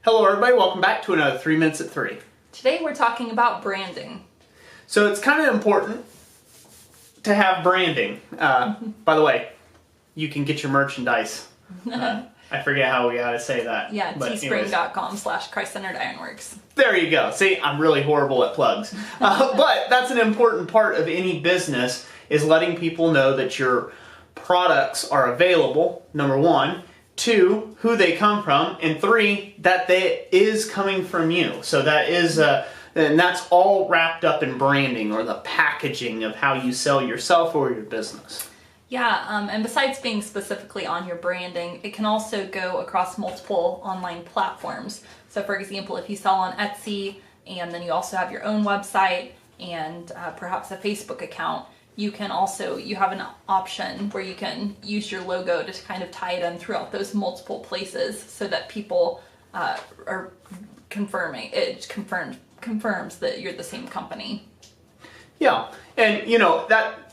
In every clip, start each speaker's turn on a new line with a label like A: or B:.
A: Hello everybody, welcome back to another 3 Minutes at 3.
B: Today we're talking about branding.
A: So it's kind of important to have branding. By the way, you can get your merchandise. I forget how we gotta say that.
B: Yeah, teespring.com/Christ-centered Ironworks.
A: There you go. See, I'm really horrible at plugs. But that's an important part of any business, is letting people know that your products are available, number one. 2, who they come from, and 3, that they is coming from you. So that is, and that's all wrapped up in branding, or the packaging of how you sell yourself or your business.
B: Yeah, and besides being specifically on your branding, it can also go across multiple online platforms. So for example, if you sell on Etsy, and then you also have your own website, and perhaps a Facebook account, you have an option where you can use your logo to kind of tie it in throughout those multiple places so that people are confirms that you're the same company.
A: Yeah, and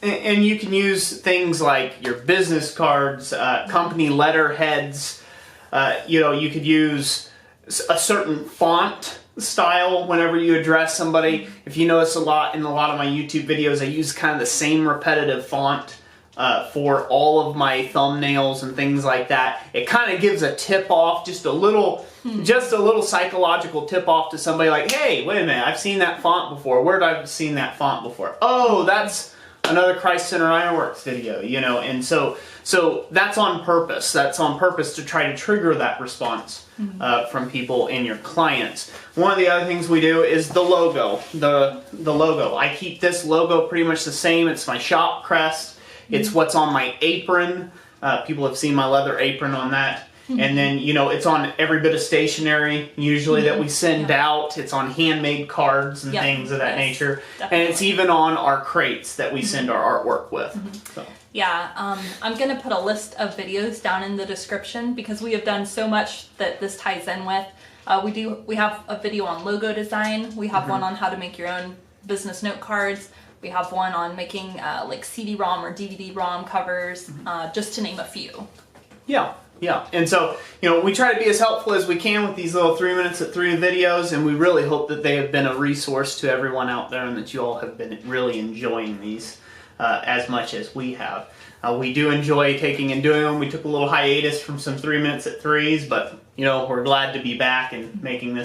A: and you can use things like your business cards, company letterheads. You could use a certain font style whenever you address somebody. If you notice in a lot of my YouTube videos, I use kind of the same repetitive font for all of my thumbnails and things like that. It kind of gives a tip off, just a little psychological tip off to somebody, like, hey, wait a minute, I've seen that font before. Where have I seen that font before? Oh, that's another Christ-centered Ironworks video, and so that's on purpose. That's on purpose to try to trigger that response from people and your clients. One of the other things we do is the logo. The logo. I keep this logo pretty much the same. It's my shop crest. It's what's on my apron. People have seen my leather apron on that. And then, it's on every bit of stationery, usually, that we send out. It's on handmade cards and things of that nature. Definitely. And it's even on our crates that we send our artwork with. So.
B: Yeah, I'm going to put a list of videos down in the description because we have done so much that this ties in with. We have a video on logo design. We have one on how to make your own business note cards. We have one on making like CD-ROM or DVD-ROM covers, just to name a few.
A: Yeah, and so, we try to be as helpful as we can with these little 3 Minutes at 3 videos, and we really hope that they have been a resource to everyone out there and that you all have been really enjoying these as much as we have. We do enjoy taking and doing them. We took a little hiatus from some 3 Minutes at 3s, but, we're glad to be back and making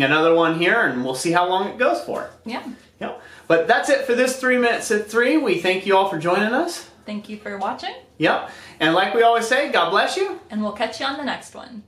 A: another one here, and we'll see how long it goes for.
B: Yeah.
A: But that's it for this 3 Minutes at 3. We thank you all for joining us.
B: Thank you for watching.
A: Yep. And like we always say, God bless you.
B: And we'll catch you on the next one.